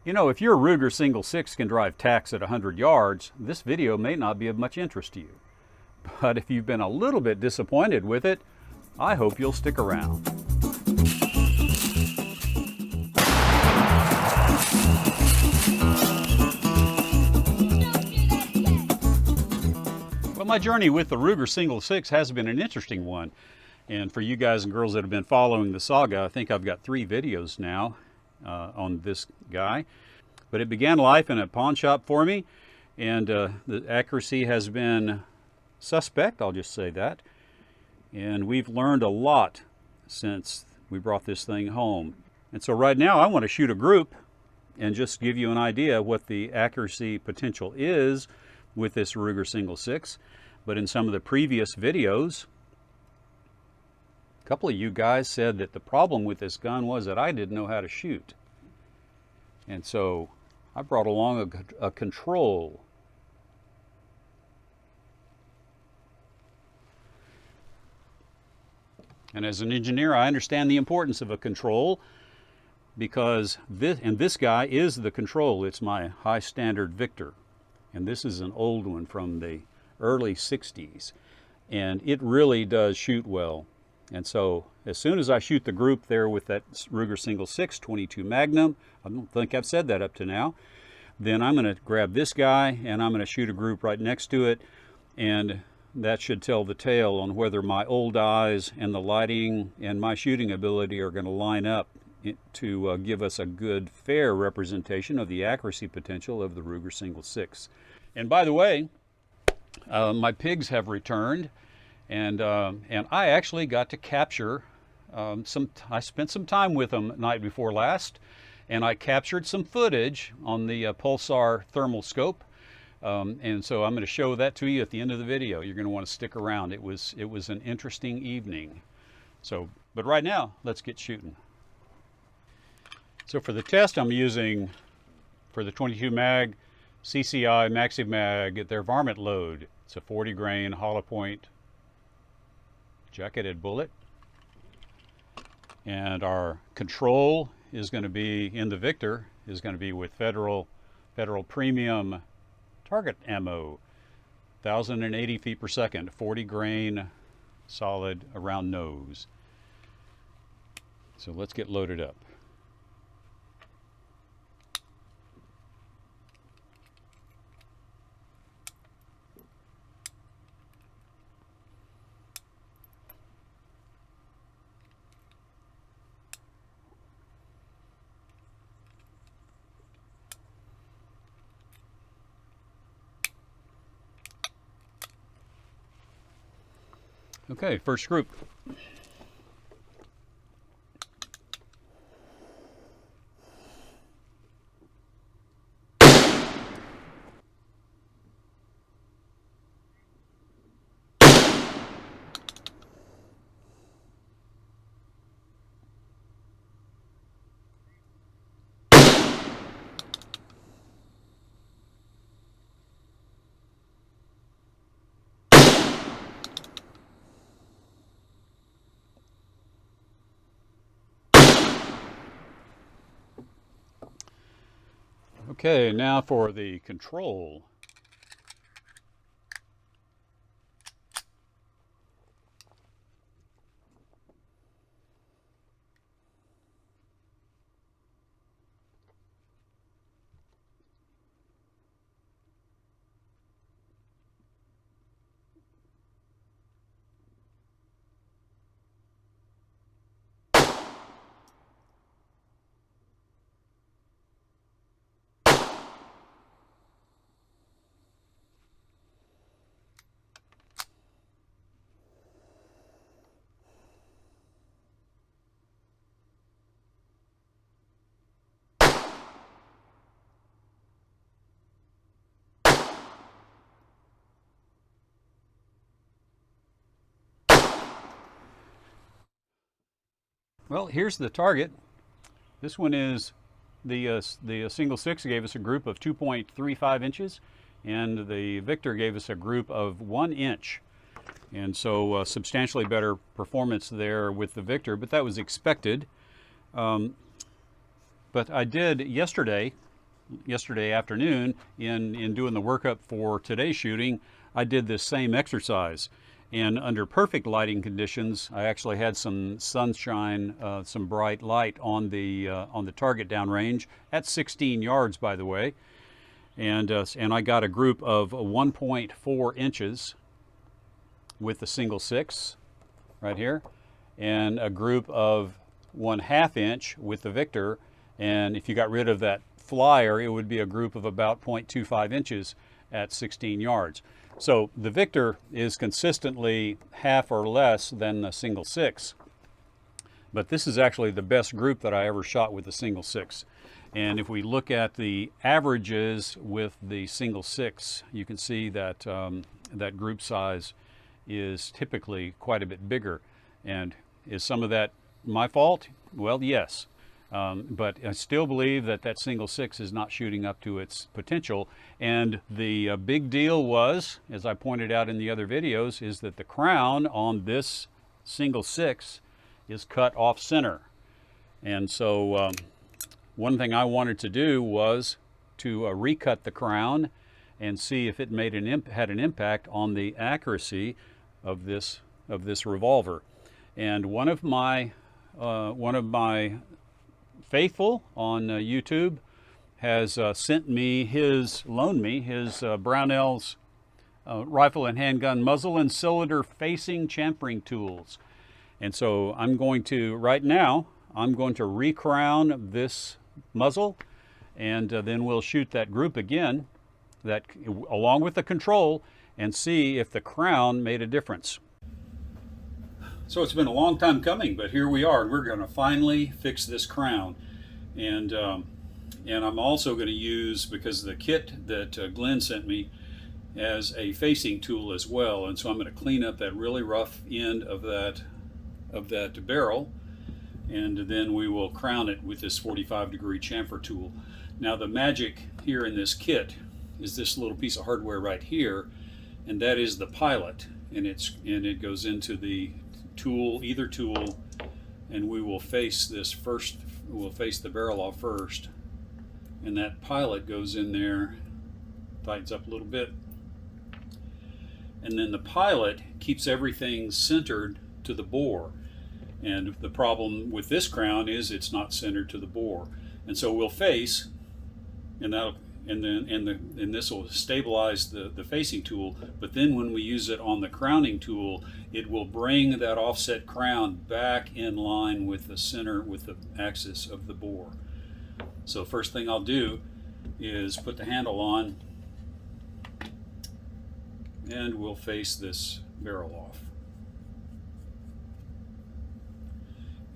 You know, if your Ruger Single 6 can drive tacks at 100 yards, this video may not be of much interest to you. But if you've been a little bit disappointed with it, I hope you'll stick around. Well, my journey with the Ruger Single 6 has been an interesting one. And for you guys and girls that have been following the saga, I think I've got 3 videos now on this guy. But it began life in a pawn shop for me, and the accuracy has been suspect, I'll just say that. And we've learned a lot since we brought this thing home. And so right now I want to shoot a group and just give you an idea what the accuracy potential is with this Ruger Single 6. But in some of the previous videos, a couple of you guys said that the problem with this gun was that I didn't know how to shoot. And so I brought along a control. And as an engineer, I understand the importance of a control, because this guy is the control. It's my high standard Victor. And this is an old one from the early 60s. And it really does shoot well. And so as soon as I shoot the group there with that Ruger Single 6 22 Magnum, I don't think I've said that up to now, then I'm going to grab this guy and I'm going to shoot a group right next to it. And that should tell the tale on whether my old eyes and the lighting and my shooting ability are going to line up to give us a good, fair representation of the accuracy potential of the Ruger Single 6. And by the way, my pigs have returned. And I actually got to capture I spent some time with them night before last, and I captured some footage on the Pulsar thermal scope. And so I'm going to show that to you at the end of the video. You're going to want to stick around. It was an interesting evening. So, but right now, let's get shooting. So for the test, I'm using, for the 22 mag, CCI Maxi Mag, their varmint load. It's a 40 grain hollow point jacketed bullet. And our control is going to be, in the Victor, is going to be with Federal Premium target ammo, 1,080 feet per second, 40 grain solid around nose. So let's get loaded up. Okay, first group. Okay, now for the control. Well, here's the target. This one is the Single 6 gave us a group of 2.35 inches, and the Victor gave us a group of 1 inch. And so substantially better performance there with the Victor, but that was expected. But I did yesterday yesterday afternoon in doing the workup for today's shooting, I did this same exercise. And under perfect lighting conditions, I actually had some sunshine, some bright light on the target downrange at 16 yards, by the way. And I got a group of 1.4 inches with the single 6 right here, and a group of 1/2 inch with the Victor. And if you got rid of that flyer, it would be a group of about 0.25 inches at 16 yards. So the Victor is consistently half or less than the single 6. But this is actually the best group that I ever shot with the single 6. And if we look at the averages with the single 6, you can see that that group size is typically quite a bit bigger. And is some of that my fault? Well, yes. But I still believe that that single 6 is not shooting up to its potential. And the big deal was, as I pointed out in the other videos, is that the crown on this single 6 is cut off center. And so one thing I wanted to do was to recut the crown and see if it had an impact on the accuracy of this revolver. And one of my faithful on YouTube has loaned me his Brownell's rifle and handgun muzzle and cylinder facing chamfering tools. And so right now I'm going to recrown this muzzle, and then we'll shoot that group again, along with the control, and see if the crown made a difference. So it's been a long time coming, but here we are. We're going to finally fix this crown, and I'm also going to use, because the kit that Glenn sent me as a facing tool as well, and so I'm going to clean up that really rough end of that barrel, and then we will crown it with this 45-degree chamfer tool. Now the magic here in this kit is this little piece of hardware right here, and that is the pilot, and it goes into the tool, either tool, and we will face this first. We'll face the barrel off first, and that pilot goes in there, tightens up a little bit, and then the pilot keeps everything centered to the bore. And the problem with this crown is it's not centered to the bore, and so we'll face, and this will stabilize the facing tool. But then when we use it on the crowning tool, it will bring that offset crown back in line with the center, with the axis of the bore. So first thing I'll do is put the handle on, and we'll face this barrel off.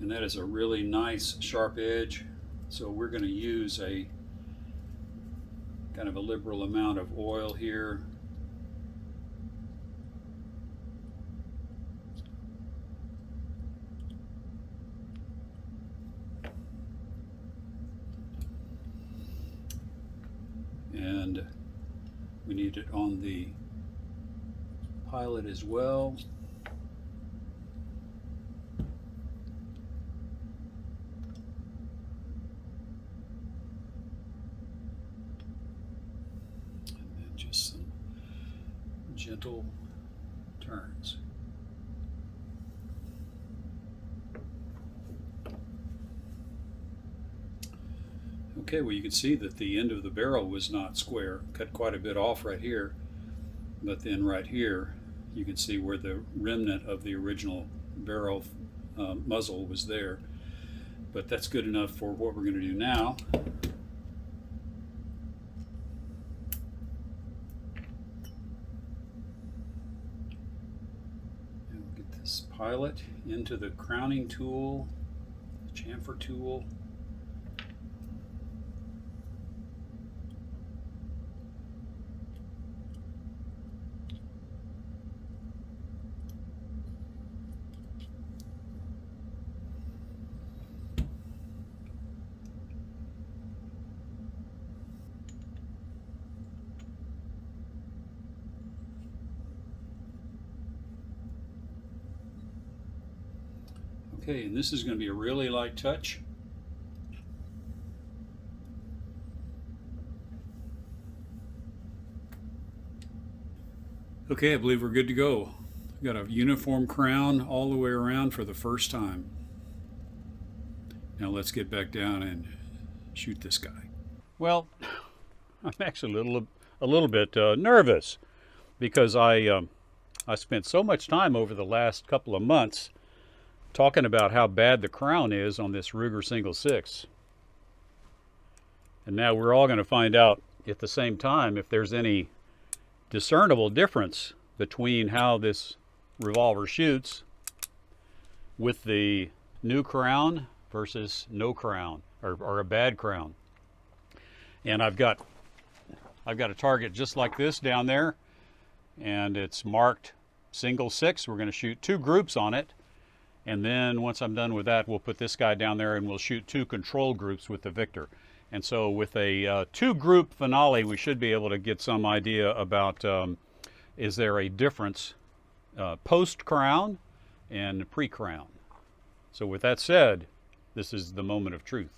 And that is a really nice sharp edge, so we're going to use a kind of a liberal amount of oil here. And we need it on the pilot as well. Gentle turns. Okay, well, you can see that the end of the barrel was not square, cut quite a bit off right here, but then right here you can see where the remnant of the original barrel muzzle was there. But that's good enough for what we're going to do now. This pilot into the crowning tool, the chamfer tool. Okay, and this is going to be a really light touch. Okay, I believe we're good to go. We've got a uniform crown all the way around for the first time. Now let's get back down and shoot this guy. Well, I'm actually a little bit nervous because I spent so much time over the last couple of months talking about how bad the crown is on this Ruger Single Six. And now we're all going to find out at the same time if there's any discernible difference between how this revolver shoots with the new crown versus no crown, or a bad crown. And I've got a target just like this down there, and it's marked single six. We're going to shoot 2 groups on it, and then once I'm done with that, we'll put this guy down there and we'll shoot 2 control groups with the Victor. And so with a 2-group finale, we should be able to get some idea about is there a difference post-crown and pre-crown. So with that said, this is the moment of truth.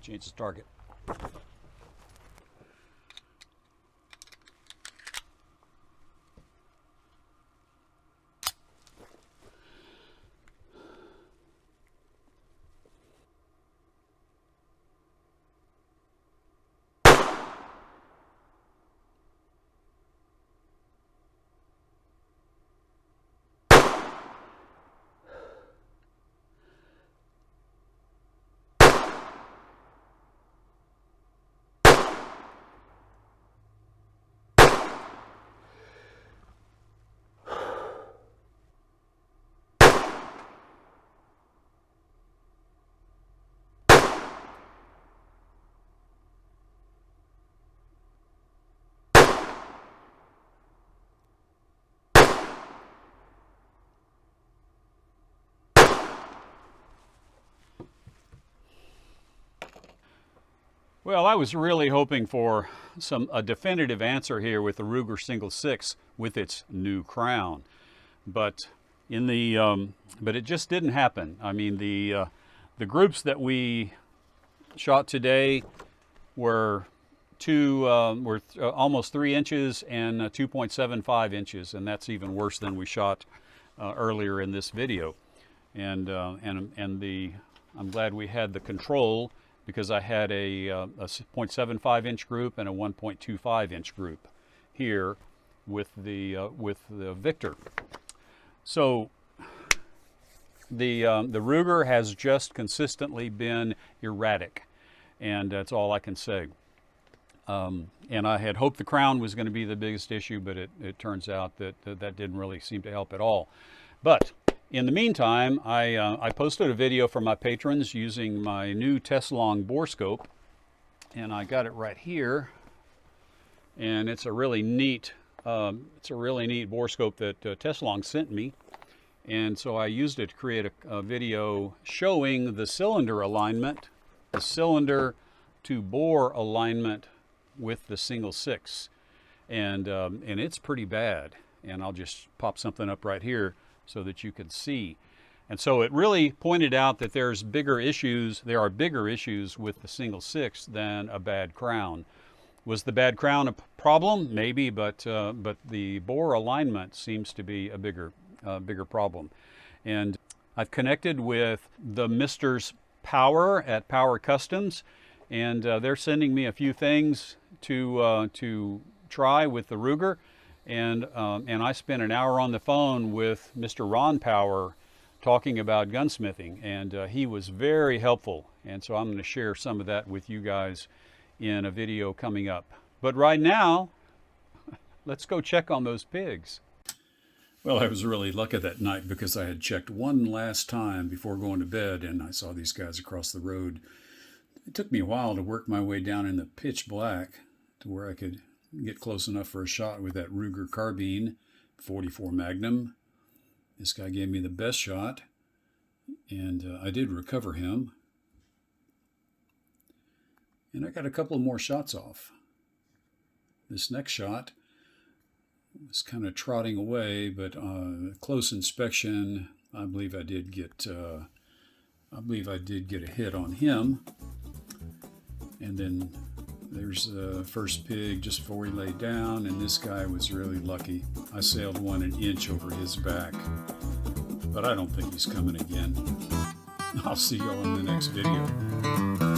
Change the target. Well, I was really hoping for a definitive answer here with the Ruger Single Six with its new crown, but but it just didn't happen. I mean, the groups that we shot today were almost 3 inches and 2.75 inches, and that's even worse than we shot earlier in this video. And I'm glad we had the control, because I had a 0.75 inch group and a 1.25 inch group here with the Victor. So the Ruger has just consistently been erratic, and that's all I can say. And I had hoped the crown was going to be the biggest issue, but it turns out that that didn't really seem to help at all. But in the meantime, I posted a video for my patrons using my new Teslong bore scope, and I got it right here. And it's a really neat bore scope that Teslong sent me, and so I used it to create a video showing the cylinder alignment, the cylinder to bore alignment with the single six, and it's pretty bad. And I'll just pop something up right here so that you can see. And so it really pointed out that there are bigger issues with the single six than a bad crown. Was the bad crown a problem? Maybe, but the bore alignment seems to be a bigger problem. And I've connected with the Mister's Power at Power Customs, and they're sending me a few things to try with the Ruger. And I spent an hour on the phone with Mr. Ron Power talking about gunsmithing, and he was very helpful. And so I'm going to share some of that with you guys in a video coming up. But right now, let's go check on those pigs. Well, I was really lucky that night because I had checked one last time before going to bed, and I saw these guys across the road. It took me a while to work my way down in the pitch black to where I could get close enough for a shot with that Ruger carbine, 44 Magnum. This guy gave me the best shot, and I did recover him. And I got a couple more shots off. This next shot was kind of trotting away, but close inspection, I believe I did get a hit on him. And then there's the first pig just before he laid down, and this guy was really lucky. I sailed one an inch over his back, but I don't think he's coming again. I'll see you all in the next video.